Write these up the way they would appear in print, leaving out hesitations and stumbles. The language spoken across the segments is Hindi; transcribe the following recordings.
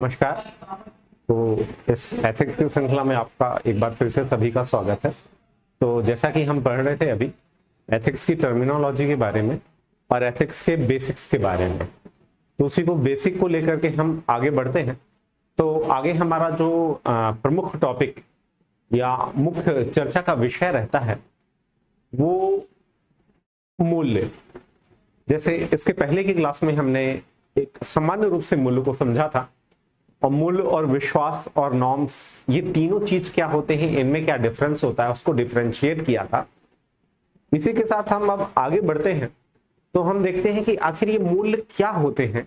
नमस्कार। तो इस एथिक्स की श्रृंखला में आपका एक बार फिर से सभी का स्वागत है। तो जैसा कि हम पढ़ रहे थे अभी एथिक्स की टर्मिनोलॉजी के बारे में और एथिक्स के बेसिक्स के बारे में, तो उसी को बेसिक को लेकर के हम आगे बढ़ते हैं। तो आगे हमारा जो प्रमुख टॉपिक या मुख्य चर्चा का विषय रहता है वो मूल्य। जैसे इसके पहले की क्लास में हमने एक सामान्य रूप से मूल्य को समझा था और मूल्य और विश्वास और नॉर्म्स ये तीनों चीज क्या होते हैं, इनमें क्या डिफरेंस होता है, उसको डिफरेंशिएट किया था। इसी के साथ हम अब आगे बढ़ते हैं तो हम देखते हैं कि आखिर ये मूल्य क्या होते हैं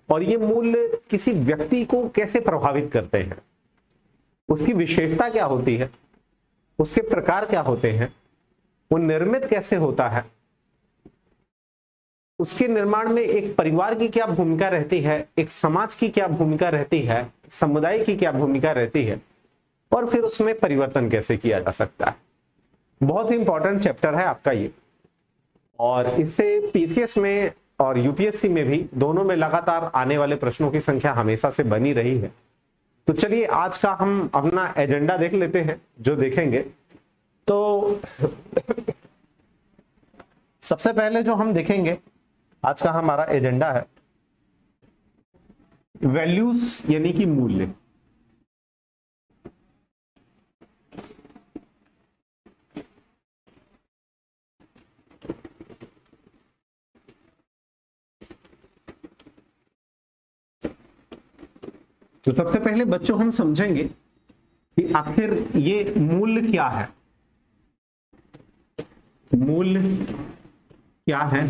और ये मूल्य किसी व्यक्ति को कैसे प्रभावित करते हैं, उसकी विशेषता क्या होती है, उसके प्रकार क्या होते हैं, वो निर्मित कैसे होता है, उसके निर्माण में एक परिवार की क्या भूमिका रहती है, एक समाज की क्या भूमिका रहती है, समुदाय की क्या भूमिका रहती है और फिर उसमें परिवर्तन कैसे किया जा सकता है। बहुत ही इंपॉर्टेंट चैप्टर है आपका ये, और इससे पीसीएस में और यूपीएससी में भी दोनों में लगातार आने वाले प्रश्नों की संख्या हमेशा से बनी रही है। तो चलिए आज का हम अपना एजेंडा देख लेते हैं जो देखेंगे। तो सबसे पहले जो हम देखेंगे आज का हमारा एजेंडा है वैल्यूज यानी कि मूल्य। तो सबसे पहले बच्चों हम समझेंगे कि आखिर ये मूल्य क्या है। मूल्य क्या है,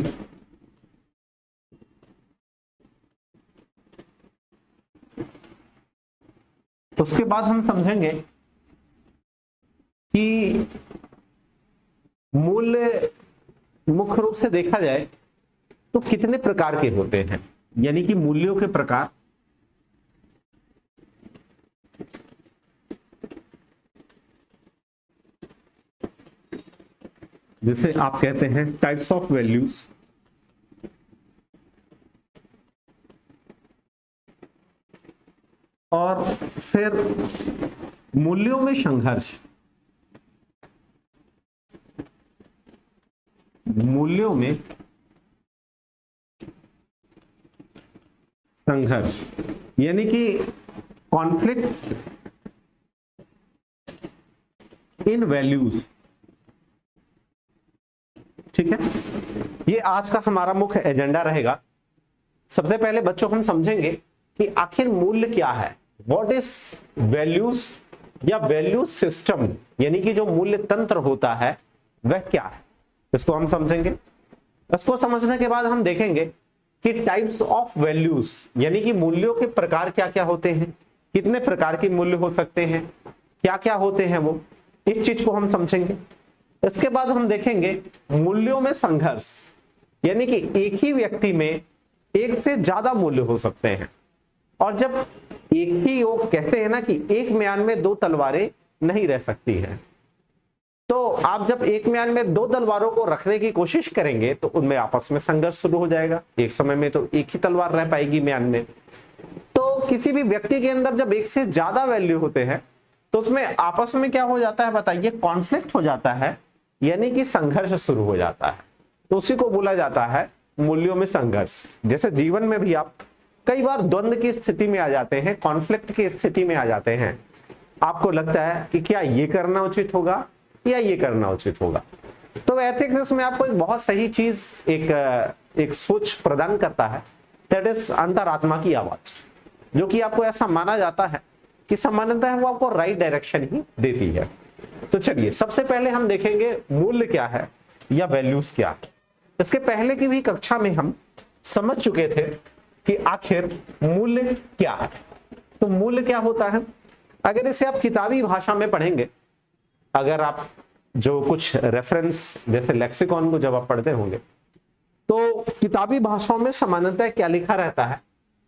उसके बाद हम समझेंगे कि मूल्य मुख्य रूप से देखा जाए तो कितने प्रकार के होते हैं, यानी कि मूल्यों के प्रकार। जिसे आप कहते हैं टाइप्स ऑफ वैल्यूज। और फिर मूल्यों में संघर्ष। मूल्यों में संघर्ष यानी कि कॉन्फ्लिक्ट इन वैल्यूज। ठीक है, ये आज का हमारा मुख्य एजेंडा रहेगा। सबसे पहले बच्चों हम समझेंगे कि आखिर मूल्य क्या है, व्हाट इज वैल्यूज या वैल्यू सिस्टम, यानी कि जो मूल्य तंत्र होता है वह क्या है, इसको हम समझेंगे। इसको समझने के बाद हम देखेंगे कि टाइप्स ऑफ वैल्यूज यानी कि मूल्यों के प्रकार क्या क्या होते हैं, कितने प्रकार के मूल्य हो सकते हैं, क्या क्या होते हैं वो, इस चीज को हम समझेंगे। इसके बाद हम देखेंगे मूल्यों में संघर्ष, यानी कि एक ही व्यक्ति में एक से ज्यादा मूल्य हो सकते हैं। और जब एक ही योग कहते हैं ना कि एक म्यान में दो तलवारें नहीं रह सकती हैं, तो आप जब एक म्यान में दो तलवारों को रखने की कोशिश करेंगे तो उनमें आपस में संघर्ष शुरू हो जाएगा। एक समय में तो एक ही तलवार रह पाएगी म्यान में। तो किसी भी व्यक्ति के अंदर जब एक से ज्यादा वैल्यू होते हैं तो उसमें आपस में क्या हो जाता है बताइए, कॉन्फ्लिक्ट हो जाता है, यानी कि संघर्ष शुरू हो जाता है। तो उसी को बोला जाता है मूल्यों में संघर्ष। जैसे जीवन में भी आप कई बार द्वंद्व की स्थिति में आ जाते हैं, कॉन्फ्लिक्ट की स्थिति में आ जाते हैं। आपको लगता है कि क्या ये करना उचित होगा या ये करना उचित होगा। तो एथिक्स में आपको एक बहुत सही चीज, एक सोच प्रदान करता है, दैट इज अंतरात्मा की आवाज, जो कि आपको ऐसा माना जाता है कि सामान्यतः वो आपको राइट डायरेक्शन ही देती है। तो चलिए सबसे पहले हम देखेंगे मूल्य क्या है या वैल्यूज क्या है। इसके पहले की भी कक्षा में हम समझ चुके थे कि आखिर मूल्य क्या है। तो मूल्य क्या होता है, अगर इसे आप किताबी भाषा में पढ़ेंगे, अगर आप जो कुछ रेफरेंस जैसे लेक्सिकॉन को जब आप पढ़ते होंगे तो किताबी भाषाओं में सामान्यतः क्या लिखा रहता है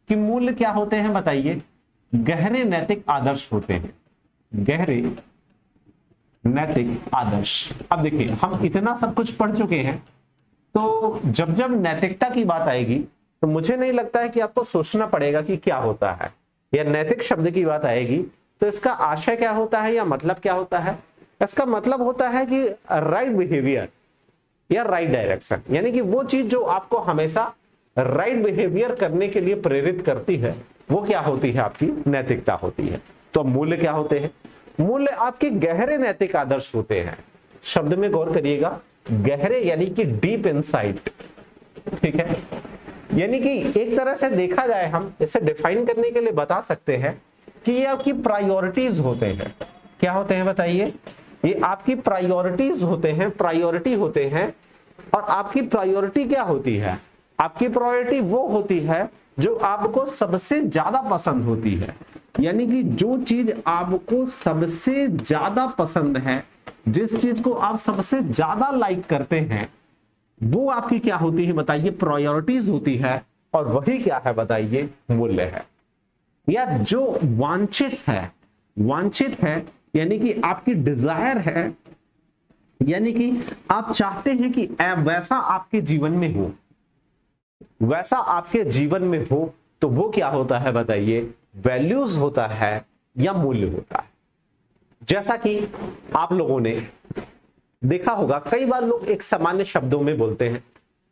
कि मूल्य क्या होते हैं बताइए, गहरे नैतिक आदर्श होते हैं। गहरे नैतिक आदर्श। अब देखिए हम इतना सब कुछ पढ़ चुके हैं, तो जब जब नैतिकता की बात आएगी तो मुझे नहीं लगता है कि आपको सोचना पड़ेगा कि क्या होता है। या नैतिक शब्द की बात आएगी तो इसका आशय क्या होता है या मतलब क्या होता है? इसका मतलब होता है कि राइट बिहेवियर या राइट डायरेक्शन, यानी कि वो चीज जो आपको हमेशा राइट बिहेवियर करने के लिए प्रेरित करती है वो क्या होती है? आपकी नैतिकता होती है। तो मूल्य क्या होते हैं? मूल्य आपके गहरे नैतिक आदर्श होते हैं। शब्द में गौर करिएगा, गहरे यानी कि डीप इनसाइट, ठीक है। यानी कि एक तरह से देखा जाए हम इसे डिफाइन करने के लिए बता सकते हैं कि ये आपकी प्रायोरिटीज होते हैं। क्या होते हैं बताइए? ये आपकी प्रायोरिटीज होते हैं, प्रायोरिटी होते हैं। और आपकी प्रायोरिटी क्या होती है? आपकी प्रायोरिटी वो होती है जो आपको सबसे ज्यादा पसंद होती है। यानी कि जो चीज आपको सबसे ज्यादा पसंद है, जिस चीज को आप सबसे ज्यादा लाइक करते हैं, वो आपकी क्या होती है बताइए? प्रायोरिटीज होती है। और वही क्या है बताइए? मूल्य है। या जो वांछित है, वांछित है यानी कि आपकी डिजायर है, यानी कि आप चाहते हैं कि वैसा आपके जीवन में हो, वैसा आपके जीवन में हो, तो वो क्या होता है बताइए? वैल्यूज होता है या मूल्य होता है। जैसा कि आप लोगों ने देखा होगा, कई बार लोग एक सामान्य शब्दों में बोलते हैं,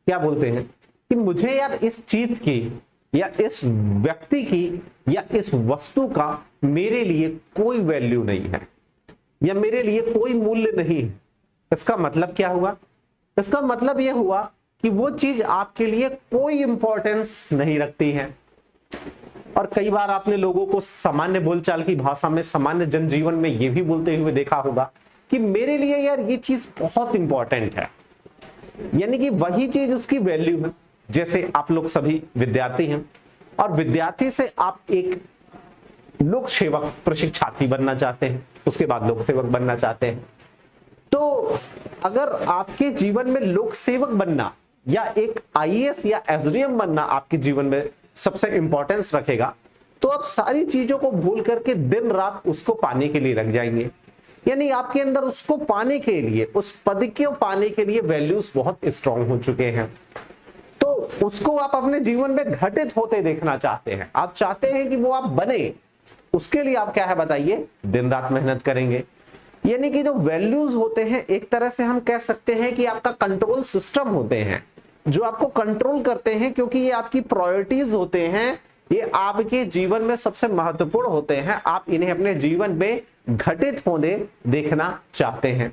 क्या बोलते हैं कि मुझे यार इस चीज की या इस व्यक्ति की या इस वस्तु का मेरे लिए कोई वैल्यू नहीं है या मेरे लिए कोई मूल्य नहीं है। इसका मतलब क्या हुआ? इसका मतलब यह हुआ कि वो चीज आपके लिए कोई इंपॉर्टेंस नहीं रखती है। और कई बार आपने लोगों को सामान्य बोलचाल की भाषा में, सामान्य जनजीवन में यह भी बोलते हुए देखा होगा कि मेरे लिए यार ये चीज बहुत इंपॉर्टेंट है, यानी कि वही चीज उसकी वैल्यू है। जैसे आप लोग सभी विद्यार्थी हैं और विद्यार्थी से आप एक लोक सेवक प्रशिक्षार्थी बनना चाहते हैं, उसके बाद लोक सेवक बनना चाहते हैं। तो अगर आपके जीवन में लोक सेवक बनना या एक आईएएस या एसडीएम बनना आपके जीवन में सबसे इंपॉर्टेंस रखेगा, तो आप सारी चीजों को भूल करके दिन रात उसको पाने के लिए लग जाएंगे। यानी आपके अंदर उसको पाने के लिए, उस पद को पाने के लिए वैल्यूज बहुत स्ट्रांग हो चुके हैं। तो उसको आप अपने जीवन में घटित होते देखना चाहते हैं, आप चाहते हैं कि वो आप बने। उसके लिए आप क्या है बताइए? दिन रात मेहनत करेंगे। यानी कि जो वैल्यूज होते हैं, एक तरह से हम कह सकते हैं कि आपका कंट्रोल सिस्टम होते हैं जो आपको कंट्रोल करते हैं, क्योंकि ये आपकी प्रायोरिटीज होते हैं, ये आपके जीवन में सबसे महत्वपूर्ण होते हैं। आप इन्हें अपने जीवन में घटित होने देखना चाहते हैं।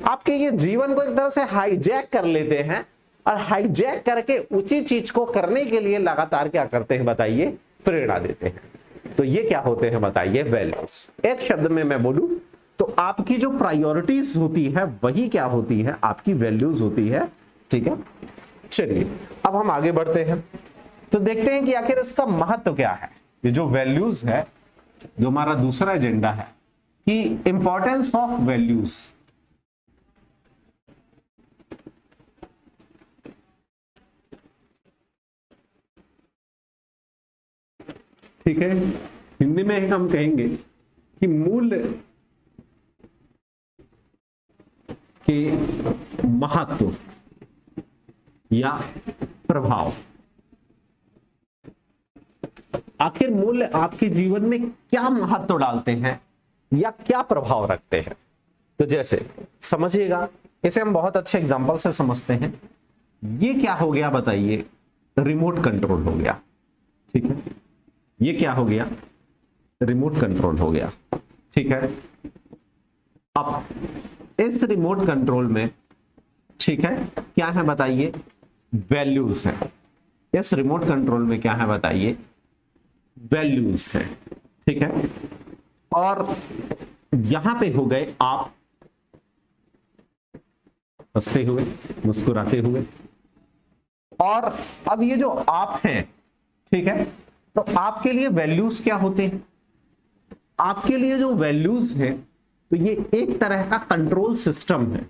आपके ये जीवन को एक तरह से हाईजैक कर लेते हैं और हाईजैक करके उसी चीज को करने के लिए लगातार क्या करते हैं बताइए? प्रेरणा देते हैं। तो ये क्या होते हैं बताइए? वैल्यूज। एक शब्द में मैं बोलूं तो आपकी जो प्रायोरिटीज होती है वही क्या होती है? आपकी वैल्यूज होती है, ठीक है। चलिए अब हम आगे बढ़ते हैं, तो देखते हैं कि आखिर इसका महत्व क्या है। ये जो वैल्यूज है, जो हमारा दूसरा एजेंडा है कि इंपॉर्टेंस ऑफ वैल्यूज। ठीक है, हिंदी में हम कहेंगे कि मूल्य के महत्व या प्रभाव। आखिर मूल्य आपके जीवन में क्या महत्व डालते हैं या क्या प्रभाव रखते हैं? तो जैसे समझिएगा, इसे हम बहुत अच्छे एग्जांपल से समझते हैं। ये क्या हो गया बताइए? रिमोट कंट्रोल हो गया, ठीक है। ये क्या हो गया? रिमोट कंट्रोल हो गया, ठीक है। अब इस रिमोट कंट्रोल में, ठीक है, क्या है बताइए? वैल्यूज है। इस रिमोट कंट्रोल में क्या है बताइए? वैल्यूज है, ठीक है। और यहां पे हो गए आप, हंसते हुए, मुस्कुराते हुए। और अब ये जो आप हैं, ठीक है, तो आपके लिए वैल्यूज क्या होते हैं? आपके लिए जो वैल्यूज है, तो ये एक तरह का कंट्रोल सिस्टम है,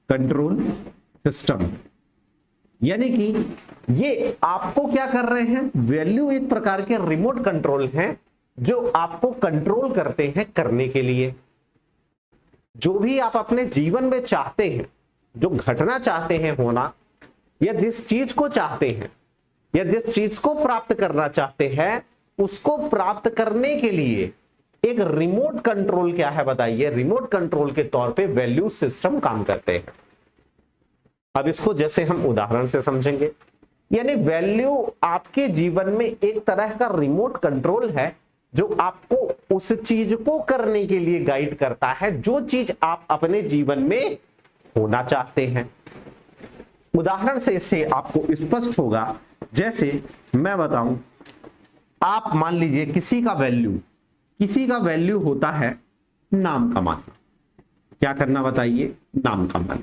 कंट्रोल सिस्टम। यानी कि ये आपको क्या कर रहे हैं? वैल्यू एक प्रकार के रिमोट कंट्रोल हैं जो आपको कंट्रोल करते हैं करने के लिए। जो भी आप अपने जीवन में चाहते हैं, जो घटना चाहते हैं होना, या जिस चीज को चाहते हैं या जिस चीज को प्राप्त करना चाहते हैं, उसको प्राप्त करने के लिए एक रिमोट कंट्रोल क्या है बताइए, रिमोट कंट्रोल के तौर पे वैल्यू सिस्टम काम करते हैं। अब इसको जैसे हम उदाहरण से समझेंगे, यानी वैल्यू आपके जीवन में एक तरह का रिमोट कंट्रोल है जो आपको उस चीज को करने के लिए गाइड करता है जो चीज आप अपने जीवन में होना चाहते हैं। उदाहरण से इससे आपको स्पष्ट होगा। जैसे मैं बताऊं, आप मान लीजिए किसी का वैल्यू होता है नाम कमाना। क्या करना बताइए, नाम कमाना।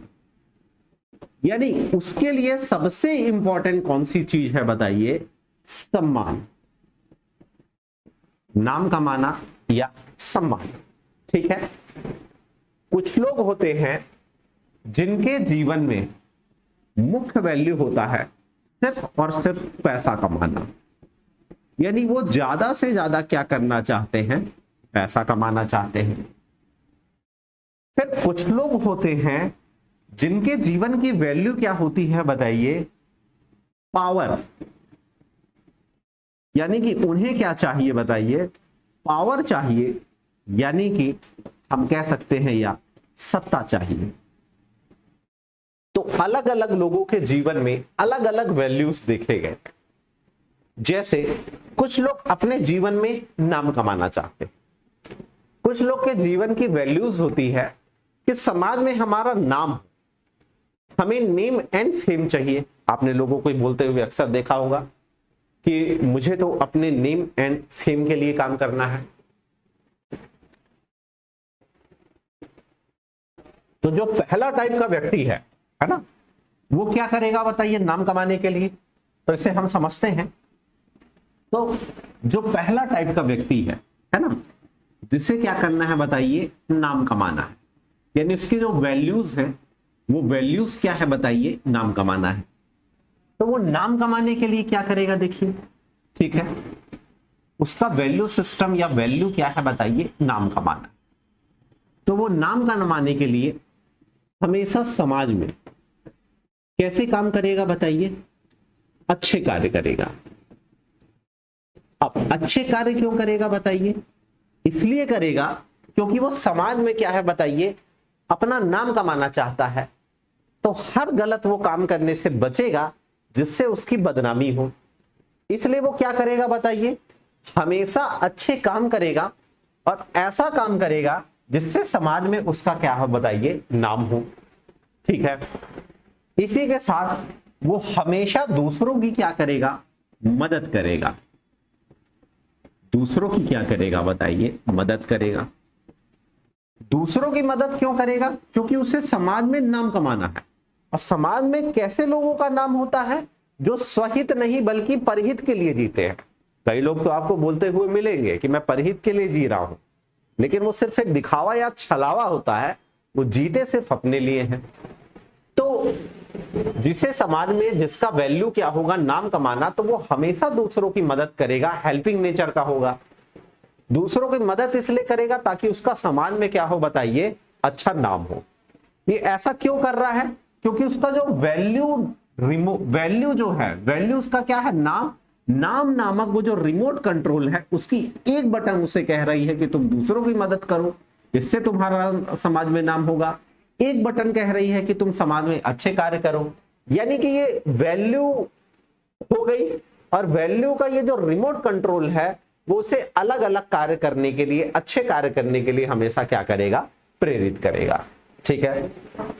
यानी उसके लिए सबसे इंपॉर्टेंट कौन सी चीज है बताइए, सम्मान, नाम कमाना या सम्मान। ठीक है। कुछ लोग होते हैं जिनके जीवन में मुख्य वैल्यू होता है सिर्फ और सिर्फ पैसा कमाना, यानी वो ज्यादा से ज्यादा क्या करना चाहते हैं, पैसा कमाना चाहते हैं। फिर कुछ लोग होते हैं जिनके जीवन की वैल्यू क्या होती है बताइए, पावर, यानी कि उन्हें क्या चाहिए बताइए, पावर चाहिए, यानी कि हम कह सकते हैं या सत्ता चाहिए। तो अलग अलग लोगों के जीवन में अलग अलग वैल्यूज देखे गए। जैसे कुछ लोग अपने जीवन में नाम कमाना चाहते हैं, कुछ लोग के जीवन की वैल्यूज होती है कि समाज में हमारा नाम, हमें नेम एंड फेम चाहिए। आपने लोगों को बोलते हुए अक्सर देखा होगा कि मुझे तो अपने नेम एंड फेम के लिए काम करना है। तो जो पहला टाइप का व्यक्ति है ना, वो क्या करेगा बताइए, नाम कमाने के लिए। तो इसे हम समझते हैं। तो जो पहला टाइप का व्यक्ति है ना, जिसे क्या करना है बताइए, नाम कमाना है, यानी उसकी जो वैल्यूज है वो वैल्यूज क्या है बताइए, नाम कमाना है। तो वो नाम कमाने के लिए क्या करेगा देखिए, ठीक है, उसका वैल्यू सिस्टम या वैल्यू क्या है बताइए, नाम कमाना। तो वो नाम कमाने के लिए हमेशा समाज में कैसे काम करेगा बताइए, अच्छे कार्य करेगा। अब अच्छे कार्य क्यों करेगा बताइए, इसलिए करेगा क्योंकि वो समाज में क्या है बताइए, अपना नाम कमाना चाहता है। तो हर गलत वो काम करने से बचेगा जिससे उसकी बदनामी हो। इसलिए वो क्या करेगा बताइए, हमेशा अच्छे काम करेगा और ऐसा काम करेगा जिससे समाज में उसका क्या हो बताइए, नाम हो। ठीक है। इसी के साथ वो हमेशा दूसरों की क्या करेगा, मदद करेगा। दूसरों की क्या करेगा बताइए, मदद करेगा। दूसरों की मदद क्यों करेगा, क्योंकि उसे समाज में नाम कमाना है। और समाज में कैसे लोगों का नाम होता है, जो स्वहित नहीं बल्कि परहित के लिए जीते हैं। कई लोग तो आपको बोलते हुए मिलेंगे कि मैं परहित के लिए जी रहा हूं, लेकिन वो सिर्फ एक दिखावा या छलावा होता है, वो जीते सिर्फ अपने लिए हैं। तो जिसे समाज में जिसका वैल्यू क्या होगा, नाम कमाना, तो वो हमेशा दूसरों की मदद करेगा, हेल्पिंग नेचर का होगा। दूसरों की मदद इसलिए करेगा ताकि उसका समाज में क्या हो बताइए, अच्छा नाम हो। ये ऐसा क्यों कर रहा है, क्योंकि उसका जो वैल्यू जो है, वैल्यू उसका क्या है, नाम नामक वो जो रिमोट कंट्रोल है, उसकी एक बटन उसे कह रही है कि तुम दूसरों की मदद करो, इससे तुम्हारा समाज में नाम होगा। एक बटन कह रही है कि तुम समाज में अच्छे कार्य करो। यानी कि ये वैल्यू हो गई, और वैल्यू का ये जो रिमोट कंट्रोल है वो उसे अलग अलग कार्य करने के लिए, अच्छे कार्य करने के लिए हमेशा क्या करेगा, प्रेरित करेगा। ठीक है।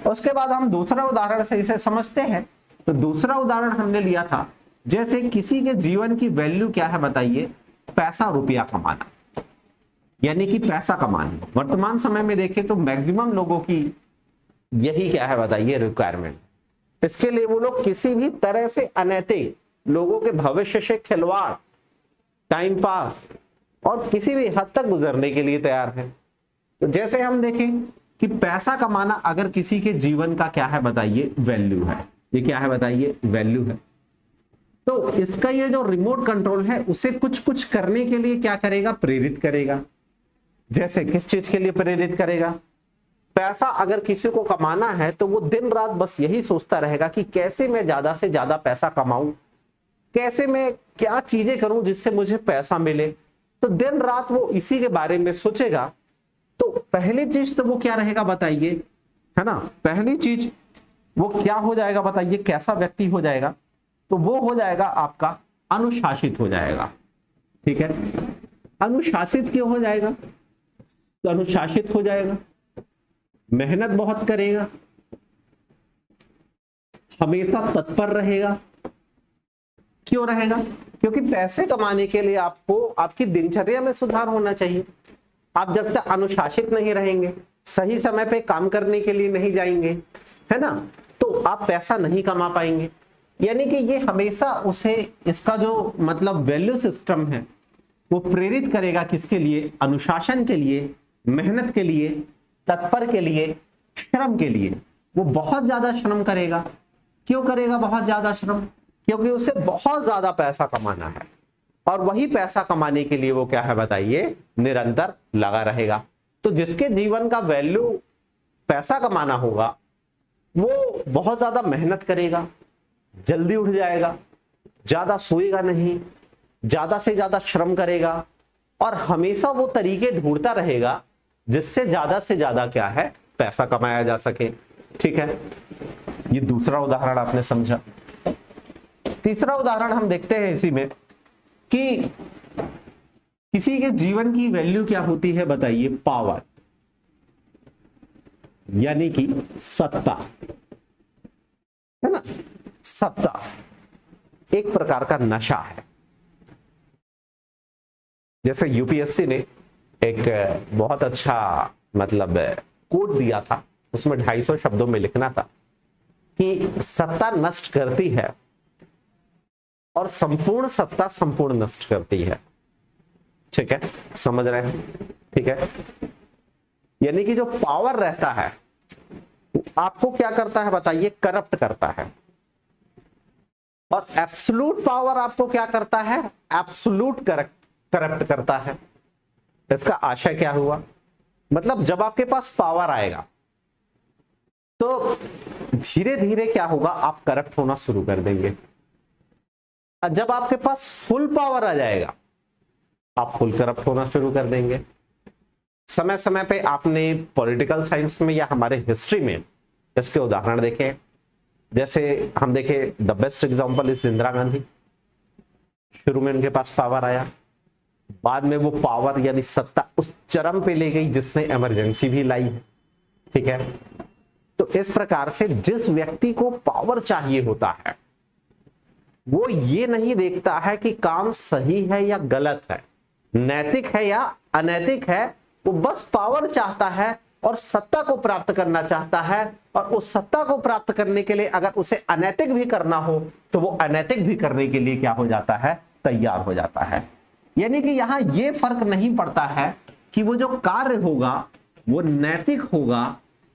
उसके बाद हम दूसरा उदाहरण से इसे समझते हैं। तो दूसरा उदाहरण हमने लिया था, जैसे किसी के जीवन की वैल्यू क्या है बताइए, पैसा रुपया कमाना, यानी कि पैसा कमाना। वर्तमान समय में देखें तो मैक्सिमम लोगों की यही क्या है बताइए, रिक्वायरमेंट। इसके लिए वो लोग किसी भी तरह से अनैतिक, लोगों के भविष्य से खिलवाड़, टाइम पास और किसी भी हद तक गुजरने के लिए तैयार है। तो जैसे हम देखें कि पैसा कमाना अगर किसी के जीवन का क्या है बताइए, वैल्यू है। ये क्या है बताइए, वैल्यू है। तो इसका ये जो रिमोट कंट्रोल है उसे कुछ कुछ करने के लिए क्या करेगा, प्रेरित करेगा। जैसे किस चीज के लिए प्रेरित करेगा, पैसा अगर किसी को कमाना है तो वो दिन रात बस यही सोचता रहेगा कि कैसे मैं ज्यादा से ज्यादा पैसा कमाऊं, कैसे मैं क्या चीजें करूं जिससे मुझे पैसा मिले, तो दिन रात वो इसी के बारे में सोचेगा। तो पहली चीज तो वो क्या रहेगा बताइए, है ना, पहली चीज वो क्या हो जाएगा बताइए, कैसा व्यक्ति हो जाएगा, तो वो हो जाएगा आपका अनुशासित हो जाएगा। ठीक है, अनुशासित क्यों हो जाएगा, तो अनुशासित हो जाएगा, मेहनत बहुत करेगा, हमेशा तत्पर रहेगा। क्यों रहेगा, क्योंकि पैसे कमाने के लिए आपको आपकी दिनचर्या में सुधार होना चाहिए। आप जब तक अनुशासित नहीं रहेंगे, सही समय पे काम करने के लिए नहीं जाएंगे, है ना, तो आप पैसा नहीं कमा पाएंगे। यानी कि ये हमेशा उसे इसका जो मतलब वैल्यू सिस्टम है वो प्रेरित करेगा किसके लिए, अनुशासन के लिए, मेहनत के लिए, तत्पर के लिए, श्रम के लिए। वो बहुत ज्यादा श्रम करेगा। क्यों करेगा बहुत ज्यादा श्रम, क्योंकि उसे बहुत ज्यादा पैसा कमाना है, और वही पैसा कमाने के लिए वो क्या है बताइए, निरंतर लगा रहेगा। तो जिसके जीवन का वैल्यू पैसा कमाना होगा वो बहुत ज्यादा मेहनत करेगा, जल्दी उठ जाएगा, ज्यादा सोएगा नहीं, ज्यादा से ज्यादा श्रम करेगा, और हमेशा वो तरीके ढूंढता रहेगा जिससे ज्यादा से ज्यादा क्या है पैसा कमाया जा सके। ठीक है, ये दूसरा उदाहरण आपने समझा। तीसरा उदाहरण हम देखते हैं इसी में कि किसी के जीवन की वैल्यू क्या होती है बताइए, पावर, यानी कि सत्ता, है ना। सत्ता एक प्रकार का नशा है। जैसे यूपीएससी ने एक बहुत अच्छा मतलब कोड दिया था, उसमें 250 शब्दों में लिखना था कि सत्ता नष्ट करती है और संपूर्ण सत्ता संपूर्ण नष्ट करती है। ठीक है, समझ रहे हैं, ठीक है। यानी कि जो पावर रहता है आपको क्या करता है बताइए, करप्ट करता है, और एब्सोल्यूट पावर आपको क्या करता है, एब्सोल्यूट करप्ट करता है। इसका आशय क्या हुआ, मतलब जब आपके पास पावर आएगा तो धीरे धीरे क्या होगा, आप करप्ट होना शुरू कर देंगे, और जब आपके पास फुल पावर आ जाएगा आप फुल करप्ट होना शुरू कर देंगे। समय समय पे आपने पॉलिटिकल साइंस में या हमारे हिस्ट्री में इसके उदाहरण देखे। जैसे हम देखे, the best example is Indira Gandhi. शुरू में उनके पास पावर आया, बाद में वो पावर यानी सत्ता उस चरम पे ले गई जिसने इमरजेंसी भी लाई है। ठीक है, तो इस प्रकार से जिस व्यक्ति को पावर चाहिए होता है वो ये नहीं देखता है कि काम सही है या गलत है, नैतिक है या अनैतिक है, वो बस पावर चाहता है और सत्ता को प्राप्त करना चाहता है, और उस सत्ता को प्राप्त करने के लिए अगर उसे अनैतिक भी करना हो तो वो अनैतिक भी करने के लिए क्या हो जाता है, तैयार हो जाता है। यानी कि यहां ये फर्क नहीं पड़ता है कि वो जो कार्य होगा वो नैतिक होगा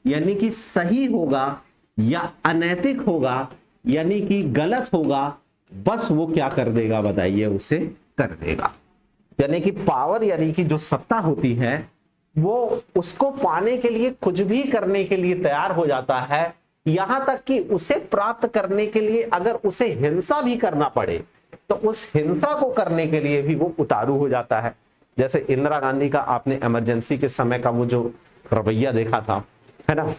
यानी कि सही होगा या अनैतिक होगा यानी कि गलत होगा, बस वो क्या कर देगा बताइए, उसे कर देगा। यानी कि पावर यानी कि जो सत्ता होती है वो उसको पाने के लिए कुछ भी करने के लिए तैयार हो जाता है, यहां तक कि उसे प्राप्त करने के लिए अगर उसे हिंसा भी करना पड़े तो उस हिंसा को करने के लिए भी वो उतारू हो जाता है। जैसे इंदिरा गांधी का आपने इमरजेंसी के समय का वो जो रवैया देखा था, है ना,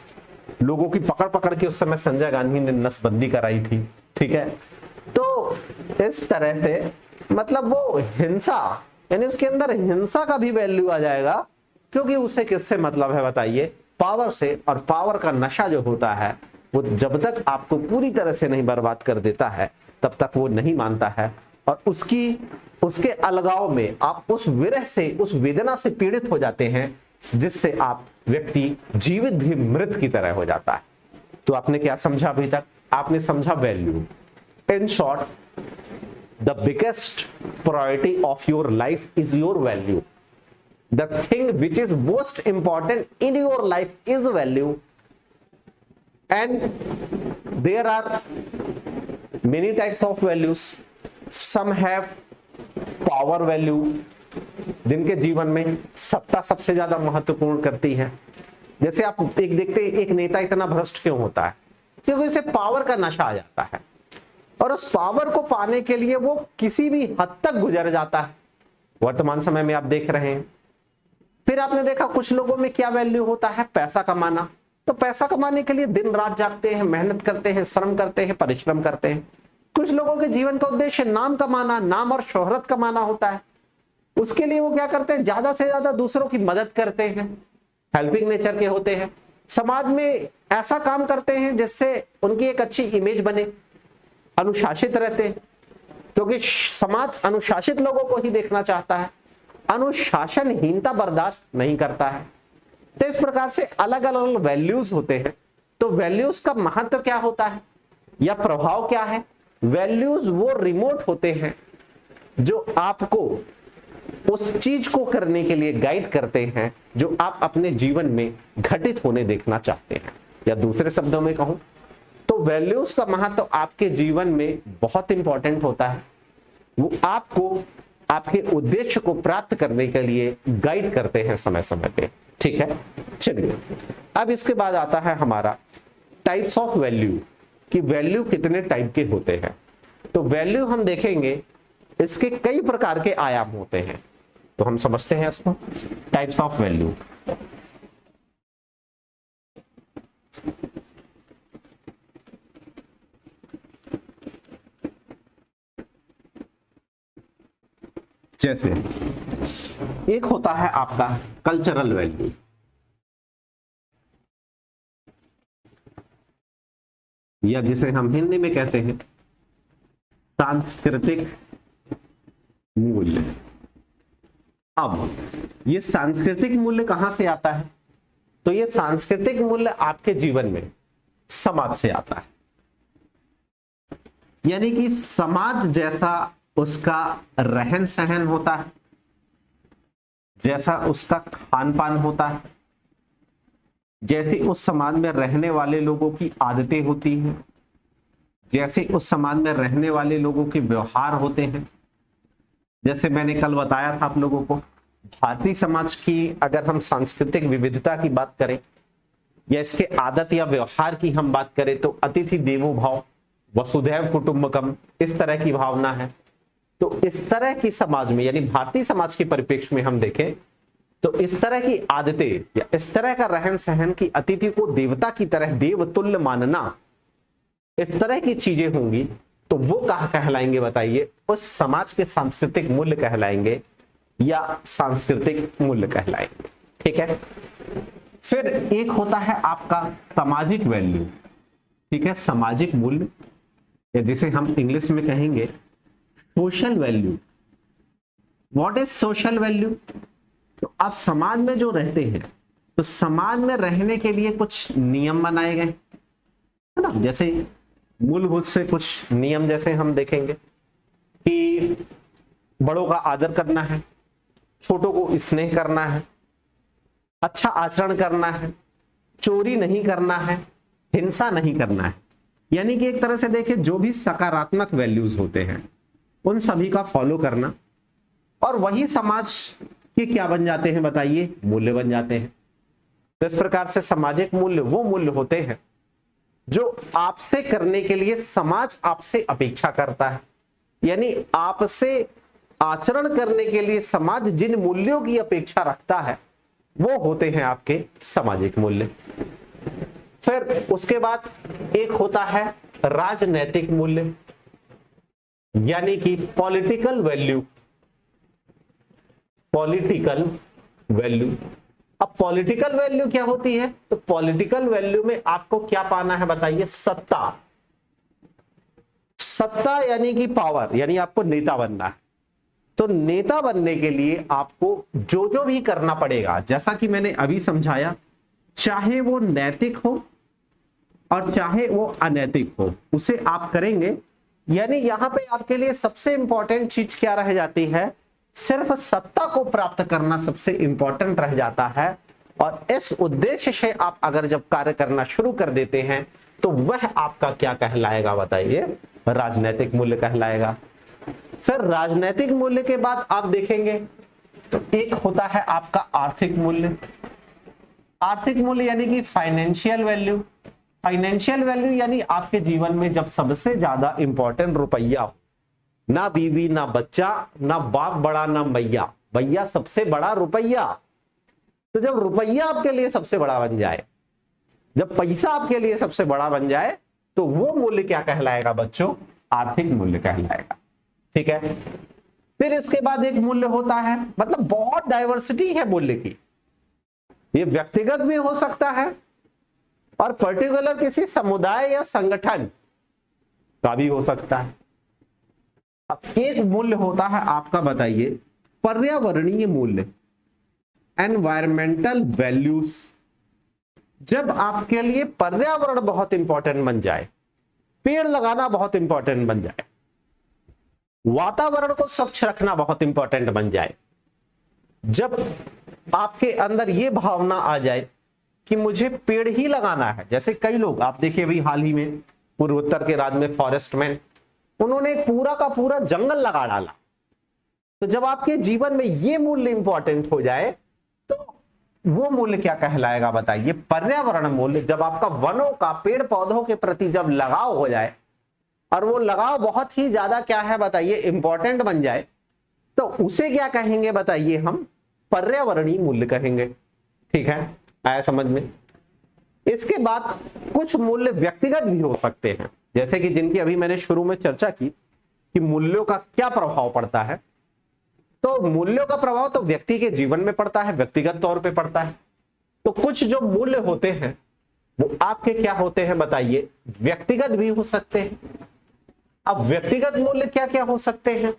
लोगों की पकड़ पकड़ के उस समय संजय गांधी ने नसबंदी कराई थी। ठीक है, तो इस तरह से मतलब वो हिंसा यानी उसके अंदर हिंसा का भी वैल्यू आ जाएगा, क्योंकि उसे किससे मतलब है बताइए, पावर से। और पावर का नशा जो होता है वो जब तक आपको पूरी तरह से नहीं बर्बाद कर देता है तब तक वो नहीं मानता है, और उसके अलगाव में आप उस विरह से, उस वेदना से पीड़ित हो जाते हैं जिससे आप व्यक्ति जीवित भी मृत की तरह हो जाता है। तो आपने क्या समझा अभी तक, आपने समझा value. In short, the biggest priority of your life is your value. The thing which is most important in your life is value, and there are many types of values. Some have power value, जिनके जीवन में सत्ता सबसे ज्यादा महत्वपूर्ण करती है। जैसे आप एक देखते हैं, एक नेता इतना भ्रष्ट क्यों होता है, क्योंकि उसे पावर का नशा आ जाता है। और उस पावर को पाने के लिए वो किसी भी हद तक गुजर जाता है। वर्तमान समय में आप देख रहे हैं। फिर आपने देखा कुछ लोगों में क्या वैल्यू होता है, पैसा कमाना। तो पैसा कमाने के लिए दिन रात जागते हैं, मेहनत करते हैं, श्रम करते हैं, परिश्रम करते हैं। कुछ लोगों के जीवन का उद्देश्य नाम कमाना, नाम और शोहरत कमाना होता है। उसके लिए वो क्या करते हैं, ज्यादा से ज्यादा दूसरों की मदद करते हैं, हेल्पिंग नेचर के होते हैं, समाज में ऐसा काम करते हैं जिससे उनकी एक अच्छी इमेज बने, अनुशासित रहते हैं, क्योंकि समाज अनुशासित लोगों को ही देखना चाहता है, अनुशासनहीनता बर्दाश्त नहीं करता है। तो इस प्रकार से अलग अलग वैल्यूज होते हैं। तो वैल्यूज का महत्व क्या होता है या प्रभाव क्या है? वैल्यूज वो रिमोट होते हैं जो आपको उस चीज को करने के लिए गाइड करते हैं जो आप अपने जीवन में घटित होने देखना चाहते हैं। या दूसरे शब्दों में कहूं तो वैल्यूज का महत्व आपके जीवन में बहुत इंपॉर्टेंट होता है। वो आपको आपके उद्देश्य को प्राप्त करने के लिए गाइड करते हैं समय समय पे। ठीक है, चलिए अब इसके बाद आता है हमारा टाइप्स ऑफ वैल्यू, कि वैल्यू कितने टाइप के होते हैं। तो वैल्यू हम देखेंगे इसके कई प्रकार के आयाम होते हैं। तो हम समझते हैं इसको, टाइप्स ऑफ वैल्यू। जैसे एक होता है आपका कल्चरल वैल्यू, या जिसे हम हिंदी में कहते हैं सांस्कृतिक मूल्य। अब ये सांस्कृतिक मूल्य कहां से आता है? तो ये सांस्कृतिक मूल्य आपके जीवन में समाज से आता है, यानी कि समाज जैसा उसका रहन सहन होता है, जैसा उसका खान पान होता है, जैसे उस समाज में रहने वाले लोगों की आदतें होती हैं, जैसे उस समाज में रहने वाले लोगों के व्यवहार होते हैं। जैसे मैंने कल बताया था आप लोगों को, भारतीय समाज की अगर हम सांस्कृतिक विविधता की बात करें या इसके आदत या व्यवहार की हम बात करें तो अतिथि देवो भव, वसुधैव कुटुंबकम, इस तरह की भावना है। तो इस तरह की समाज में, यानी भारतीय समाज के परिप्रेक्ष्य में हम देखें तो इस तरह की आदतें या इस तरह का रहन सहन की अतिथि को देवता की तरह देवतुल्य मानना, इस तरह की चीजें होंगी तो वो कहाँ कहलाएंगे बताइए? उस समाज के सांस्कृतिक मूल्य कहलाएंगे या सांस्कृतिक मूल्य कहलाएंगे। ठीक है, फिर एक होता है आपका सामाजिक वैल्यू। ठीक है, सामाजिक मूल्य, या जिसे हम इंग्लिश में कहेंगे social value. What is social value? तो आप समाज में जो रहते हैं तो समाज में रहने के लिए कुछ नियम बनाए गए है ना। जैसे मूलभूत से कुछ नियम जैसे हम देखेंगे कि बड़ों का आदर करना है, छोटों को स्नेह करना है, अच्छा आचरण करना है, चोरी नहीं करना है, हिंसा नहीं करना है। यानी कि एक तरह से देखिए जो भी सकारात्मक वैल्यूज होते हैं उन सभी का फॉलो करना, और वही समाज के क्या बन जाते हैं बताइए? मूल्य बन जाते हैं। तो इस प्रकार से सामाजिक मूल्य वो मूल्य होते हैं जो आपसे करने के लिए समाज आपसे अपेक्षा करता है, यानी आपसे आचरण करने के लिए समाज जिन मूल्यों की अपेक्षा रखता है वो होते हैं आपके सामाजिक मूल्य। फिर उसके बाद एक होता है राजनैतिक मूल्य, यानी कि पॉलिटिकल वैल्यू। पॉलिटिकल वैल्यू, अब पॉलिटिकल वैल्यू क्या होती है? तो पॉलिटिकल वैल्यू में आपको क्या पाना है बताइए? सत्ता। सत्ता यानी कि पावर, यानी आपको नेता बनना है। तो नेता बनने के लिए आपको जो जो भी करना पड़ेगा, जैसा कि मैंने अभी समझाया, चाहे वो नैतिक हो और चाहे वो अनैतिक हो, उसे आप करेंगे। यानी यहां पे आपके लिए सबसे इंपॉर्टेंट चीज क्या रह जाती है? सिर्फ सत्ता को प्राप्त करना सबसे इंपॉर्टेंट रह जाता है। और इस उद्देश्य से आप अगर जब कार्य करना शुरू कर देते हैं तो वह आपका क्या कहलाएगा बताइए? राजनैतिक मूल्य कहलाएगा। फिर राजनैतिक मूल्य के बाद आप देखेंगे तो एक होता है आपका आर्थिक मूल्य। आर्थिक मूल्य यानी कि फाइनेंशियल वैल्यू, फाइनेंशियल वैल्यू यानी आपके जीवन में जब सबसे ज्यादा इंपॉर्टेंट रुपया हो, ना बीवी ना बच्चा ना बाप बड़ा ना मैया, भैया सबसे बड़ा रुपया। तो जब रुपया आपके लिए सबसे बड़ा बन जाए, जब पैसा आपके लिए सबसे बड़ा बन जाए, तो वो मूल्य क्या कहलाएगा बच्चों? आर्थिक मूल्य कहलाएगा। ठीक है। फिर इसके बाद एक मूल्य होता है, मतलब बहुत डाइवर्सिटी है मूल्य की, ये व्यक्तिगत भी हो सकता है और पर्टिकुलर किसी समुदाय या संगठन का भी हो सकता है। अब एक मूल्य होता है आपका, बताइए, पर्यावरणीय मूल्य, एनवायरमेंटल वैल्यूज। जब आपके लिए पर्यावरण बहुत इंपॉर्टेंट बन जाए, पेड़ लगाना बहुत इंपॉर्टेंट बन जाए, वातावरण को स्वच्छ रखना बहुत इंपॉर्टेंट बन जाए, जब आपके अंदर यह भावना आ जाए कि मुझे पेड़ ही लगाना है, जैसे कई लोग आप देखिए अभी हाल ही में पूर्वोत्तर के राज्य में फॉरेस्टमैन, उन्होंने पूरा का पूरा जंगल लगा डाला। तो जब आपके जीवन में यह मूल्य इंपॉर्टेंट हो जाए तो वो मूल्य क्या कहलाएगा बताइए? पर्यावरण मूल्य। जब आपका वनों का, पेड़ पौधों के प्रति जब लगाव हो जाए और वो लगाव बहुत ही ज्यादा क्या है बताइए? इंपॉर्टेंट बन जाए, तो उसे क्या कहेंगे बताइए? हम पर्यावरणीय मूल्य कहेंगे। ठीक है, आया समझ में? इसके बाद कुछ मूल्य व्यक्तिगत भी हो सकते हैं, जैसे कि जिनकी अभी मैंने शुरू में चर्चा की कि मूल्यों का क्या प्रभाव पड़ता है। तो मूल्यों का प्रभाव तो व्यक्ति के जीवन में पड़ता है, व्यक्तिगत तौर पे पड़ता है। तो कुछ जो मूल्य होते हैं वो आपके क्या होते हैं बताइए? व्यक्तिगत भी हो सकते हैं। अब व्यक्तिगत मूल्य क्या क्या हो सकते हैं?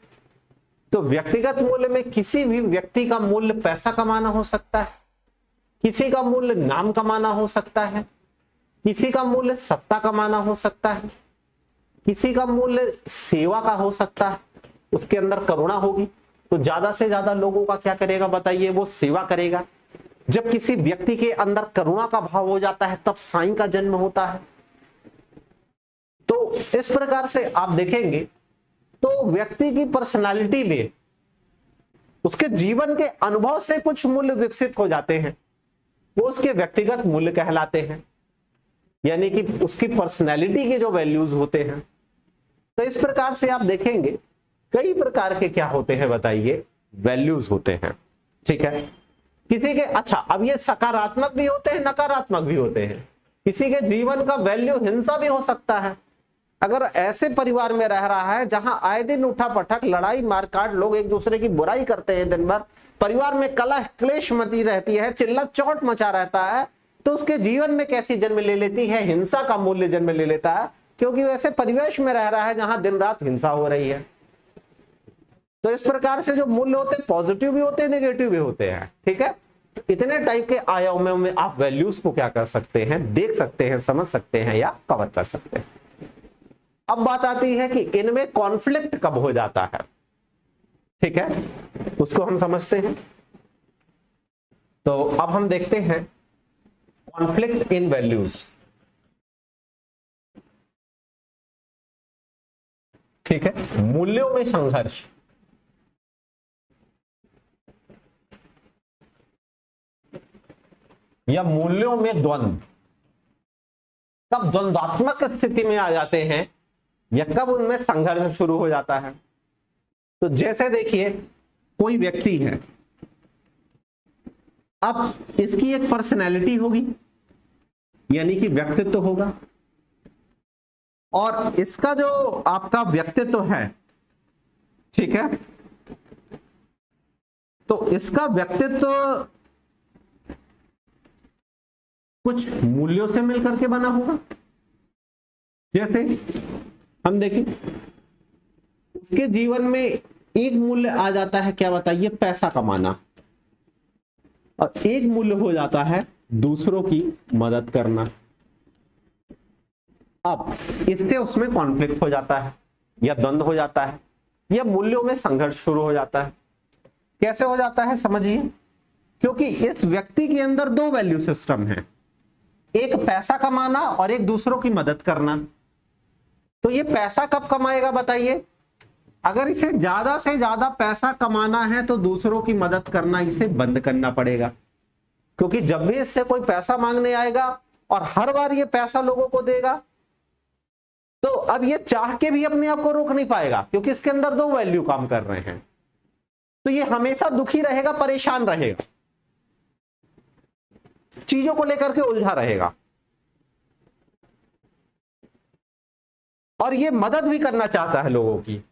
तो व्यक्तिगत मूल्य में किसी भी व्यक्ति का मूल्य पैसा कमाना हो सकता है, किसी का मूल्य नाम कमाना हो सकता है, किसी का मूल्य सत्ता कमाना हो सकता है, किसी का मूल्य सेवा का हो सकता है, उसके अंदर करुणा होगी तो ज्यादा से ज्यादा लोगों का क्या करेगा बताइए? वो सेवा करेगा। जब किसी व्यक्ति के अंदर करुणा का भाव हो जाता है तब साईं का जन्म होता है। तो इस प्रकार से आप देखेंगे तो व्यक्ति की पर्सनालिटी में, उसके जीवन के अनुभव से कुछ मूल्य विकसित हो जाते हैं, वो उसके व्यक्तिगत मूल्य कहलाते हैं, यानी कि उसकी पर्सनालिटी के जो वैल्यूज होते हैं। तो इस प्रकार से आप देखेंगे कई प्रकार के क्या होते हैं बताइए? वैल्यूज होते हैं। ठीक है। किसी के, अच्छा, अब ये सकारात्मक भी होते हैं, नकारात्मक भी होते हैं। किसी के जीवन का वैल्यू हिंसा भी हो सकता है। अगर ऐसे परिवार में रह रहा है जहां आए दिन उठा पटक, लड़ाई मारकाट, लोग एक दूसरे की बुराई करते हैं दिन भर, परिवार में कलह क्लेश मची रहती है, चिल्ला चौट मचा रहता है, तो उसके जीवन में कैसी जन्म ले लेती है? हिंसा का मूल्य जन्म ले लेता है, क्योंकि वैसे परिवेश में रह रहा है जहां दिन रात हिंसा हो रही है। तो इस प्रकार से जो मूल्य होते हैं पॉजिटिव भी होते हैं, नेगेटिव भी होते हैं। ठीक है। इतने टाइप के आयामों में आप वैल्यूज को क्या कर सकते हैं? देख सकते हैं, समझ सकते हैं या कवर कर सकते हैं। अब बात आती है कि इनमें कॉन्फ्लिक्ट कब हो जाता है। ठीक है, उसको हम समझते हैं। तो अब हम देखते हैं कॉन्फ्लिक्ट इन वैल्यूज। ठीक है, मूल्यों में संघर्ष। या मूल्यों में द्वंद्व कब द्वंद्वात्मक स्थिति में आ जाते हैं या कब उनमें संघर्ष शुरू हो जाता है? तो जैसे देखिए कोई व्यक्ति है, अब इसकी एक पर्सनैलिटी होगी, यानी कि व्यक्तित्व होगा, और इसका जो आपका व्यक्तित्व है, ठीक है, तो इसका व्यक्तित्व कुछ मूल्यों से मिलकर के बना होगा। जैसे हम देखें उसके जीवन में एक मूल्य आ जाता है, क्या बताइए? पैसा कमाना। और एक मूल्य हो जाता है दूसरों की मदद करना। अब इससे उसमें कॉन्फ्लिक्ट हो जाता है या द्वंद्व हो जाता है या मूल्यों में संघर्ष शुरू हो जाता है। कैसे हो जाता है समझिए, क्योंकि इस व्यक्ति के अंदर दो वैल्यू सिस्टम है, एक पैसा कमाना और एक दूसरों की मदद करना। तो ये पैसा कब कमाएगा बताइए? अगर इसे ज्यादा से ज्यादा पैसा कमाना है तो दूसरों की मदद करना इसे बंद करना पड़ेगा, क्योंकि जब भी इससे कोई पैसा मांगने आएगा और हर बार ये पैसा लोगों को देगा, तो अब ये चाह के भी अपने आप को रोक नहीं पाएगा, क्योंकि इसके अंदर दो वैल्यू काम कर रहे हैं। तो ये हमेशा दुखी रहेगा, परेशान रहेगा, चीजों को लेकर के उलझा रहेगा, और ये मदद भी करना चाहता है लोगों की।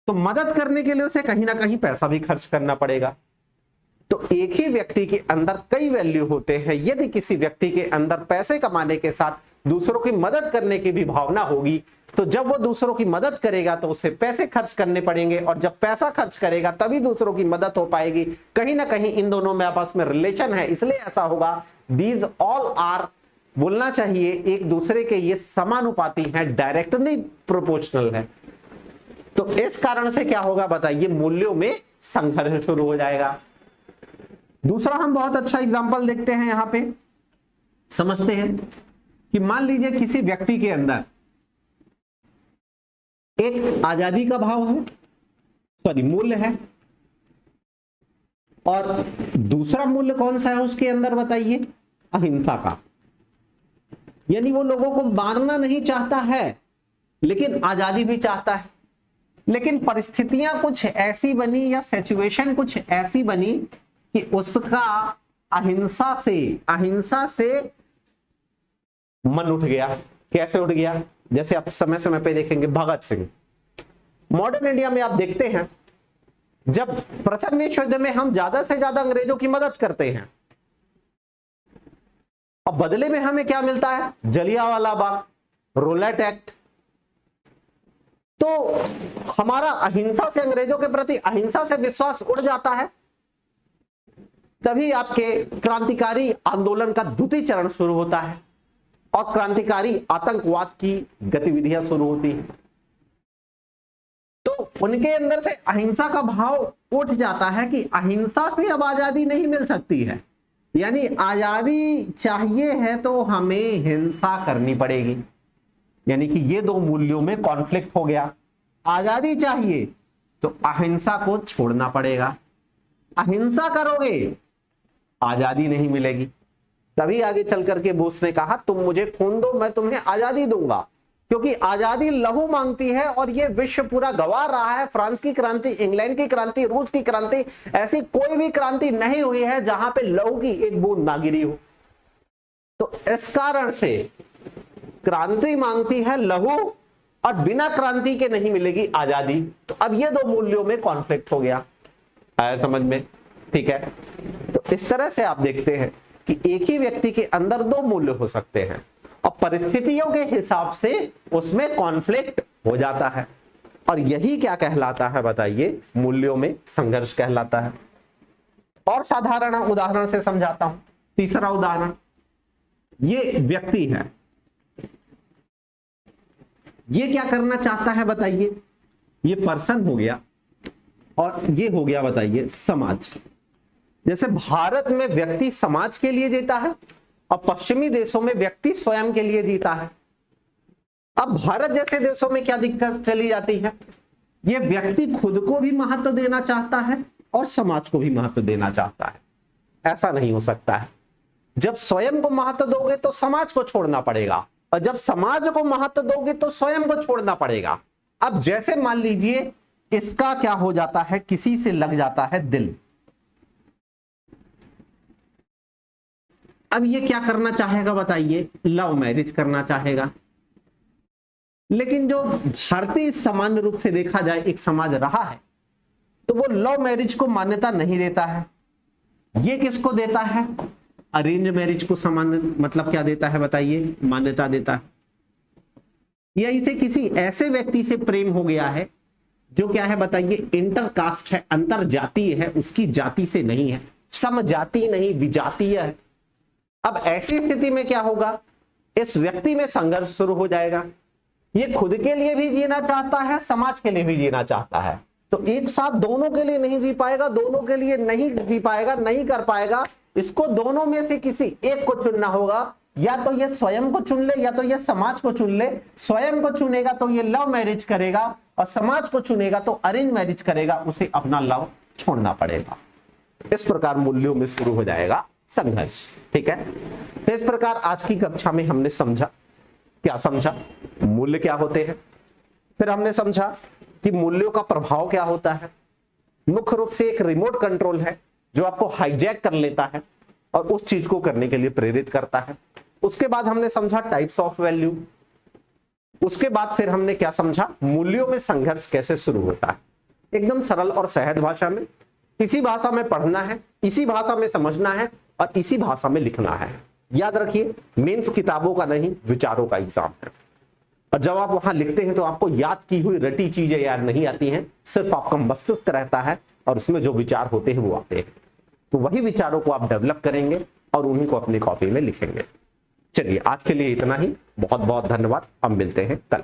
तो मदद करने के लिए उसे कहीं ना कहीं पैसा भी खर्च करना पड़ेगा। तो एक ही व्यक्ति के अंदर कई वैल्यू होते हैं। यदि किसी व्यक्ति के अंदर पैसे कमाने के साथ दूसरों की मदद करने की भी भावना होगी, तो जब वो दूसरों की मदद करेगा तो उसे पैसे खर्च करने पड़ेंगे, और जब पैसा खर्च करेगा तभी दूसरों की मदद हो पाएगी। कहीं ना कहीं इन दोनों में आपस में रिलेशन है, इसलिए ऐसा होगा। दीज ऑल आर, बोलना चाहिए एक दूसरे के ये समानुपाती हैं, डायरेक्टली प्रोपोर्शनल है। तो इस कारण से क्या होगा बताइए, मूल्यों में संघर्ष शुरू हो जाएगा। दूसरा हम बहुत अच्छा एग्जांपल देखते हैं, यहां पे समझते हैं कि मान लीजिए किसी व्यक्ति के अंदर एक आजादी का भाव है, सॉरी मूल्य है, और दूसरा मूल्य कौन सा है उसके अंदर बताइए, अहिंसा का। यानी वो लोगों को मारना नहीं चाहता है, लेकिन आजादी भी चाहता है। लेकिन परिस्थितियां कुछ ऐसी बनी, या सिचुएशन कुछ ऐसी बनी कि उसका अहिंसा से मन उठ गया। कैसे उठ गया? जैसे आप समय समय पे देखेंगे भगत सिंह। मॉडर्न इंडिया में आप देखते हैं, जब प्रथम विश्व युद्ध में हम ज्यादा से ज्यादा अंग्रेजों की मदद करते हैं, और बदले में हमें क्या मिलता है? Jallianwala Bagh, roulette act. तो हमारा अहिंसा से, अंग्रेजों के प्रति अहिंसा से विश्वास उड़ जाता है। तभी आपके क्रांतिकारी आंदोलन का द्वितीय चरण शुरू होता है, और क्रांतिकारी आतंकवाद की गतिविधियां शुरू होती हैं। तो उनके अंदर से अहिंसा का भाव उठ जाता है कि अहिंसा से अब आजादी नहीं मिल सकती है, यानी आजादी चाहिए है तो हमें हिंसा करनी पड़ेगी। यानी कि ये दो मूल्यों में कॉन्फ्लिक्ट हो गया। आजादी चाहिए तो अहिंसा को छोड़ना पड़ेगा, अहिंसा करोगे आजादी नहीं मिलेगी। तभी आगे चल करके बोस ने कहा, तुम मुझे खून दो, मैं तुम्हें आजादी दूंगा, क्योंकि आजादी लहू मांगती है, और ये विश्व पूरा गवा रहा है। फ्रांस की क्रांति, इंग्लैंड की क्रांति, रूस की क्रांति, ऐसी कोई भी क्रांति नहीं हुई है जहां पे लहू की एक बूंद ना गिरी हो। तो इस कारण से क्रांति मांगती है लहू, और बिना क्रांति के नहीं मिलेगी आजादी। तो अब ये दो मूल्यों में कॉन्फ्लिक्ट हो गया। आया समझ में? ठीक है। तो इस तरह से आप देखते हैं कि एक ही व्यक्ति के अंदर दो मूल्य हो सकते हैं, और परिस्थितियों के हिसाब से उसमें कॉन्फ्लिक्ट हो जाता है, और यही क्या कहलाता है बताइए? मूल्यों में संघर्ष कहलाता है। और साधारण उदाहरण से समझाता हूं। तीसरा उदाहरण, ये व्यक्ति है, ये क्या करना चाहता है बताइए? ये पर्सन हो गया, और ये हो गया बताइए समाज। जैसे भारत में व्यक्ति समाज के लिए जीता है, और पश्चिमी देशों में व्यक्ति स्वयं के लिए जीता है। अब भारत जैसे देशों में क्या दिक्कत चली जाती है? ये व्यक्ति खुद को भी महत्व देना चाहता है और समाज को भी महत्व देना चाहता है। ऐसा नहीं हो सकता है। जब स्वयं को महत्व दोगे तो समाज को छोड़ना पड़ेगा, और जब समाज को महत्व दोगे तो स्वयं को छोड़ना पड़ेगा। अब जैसे मान लीजिए इसका क्या हो जाता है, किसी से लग जाता है दिल। अब ये क्या करना चाहेगा बताइए? लव मैरिज करना चाहेगा। लेकिन जो भारतीय सामान्य रूप से देखा जाए एक समाज रहा है, तो वो लव मैरिज को मान्यता नहीं देता है। ये किसको देता है? अरेंज मैरिज को सामान्य मतलब क्या देता है बताइए? मान्यता देता है। या इसे किसी ऐसे व्यक्ति से प्रेम हो गया है जो क्या है बताइए? इंटरकास्ट है, अंतर जातीय है, उसकी जाति से नहीं है, समजाति नहीं विजातीय है। अब ऐसी स्थिति में क्या होगा? इस व्यक्ति में संघर्ष शुरू हो जाएगा। ये खुद के लिए भी जीना चाहता है, समाज के लिए भी जीना चाहता है। तो एक साथ दोनों के लिए नहीं जी पाएगा, दोनों के लिए नहीं जी पाएगा, नहीं कर पाएगा। इसको दोनों में से किसी एक को चुनना होगा। या तो ये स्वयं को चुन ले, या तो ये समाज को चुन ले। स्वयं को चुनेगा तो ये लव मैरिज करेगा, और समाज को चुनेगा तो अरेंज मैरिज करेगा। उसे अपना लव छोड़ना पड़ेगा। इस प्रकार मूल्यों में शुरू हो जाएगा संघर्ष। ठीक है, तो इस प्रकार आज की कक्षा में हमने समझा, क्या समझा, मूल्य क्या होते हैं, फिर हमने समझा कि मूल्यों का प्रभाव क्या होता है। मुख्य रूप से एक रिमोट कंट्रोल है जो आपको हाईजैक कर लेता है और उस चीज को करने के लिए प्रेरित करता है। उसके बाद हमने समझा टाइप्स ऑफ वैल्यू। उसके बाद फिर हमने क्या समझा, मूल्यों में संघर्ष कैसे शुरू होता है। एकदम सरल और सहज भाषा में, इसी भाषा में पढ़ना है, इसी भाषा में समझना है और इसी भाषा में लिखना है। याद रखिए, मेंस किताबों का नहीं, विचारों का एग्जाम है। और जब आप वहां लिखते हैं तो आपको याद की हुई रटी चीजें याद नहीं आती हैं, सिर्फ आपका मस्तिष्क रहता है और उसमें जो विचार होते हैं वो आते हैं। तो वही विचारों को आप डेवलप करेंगे और उन्हीं को अपनी कॉपी में लिखेंगे। चलिए आज के लिए इतना ही, बहुत बहुत धन्यवाद। अब मिलते हैं कल।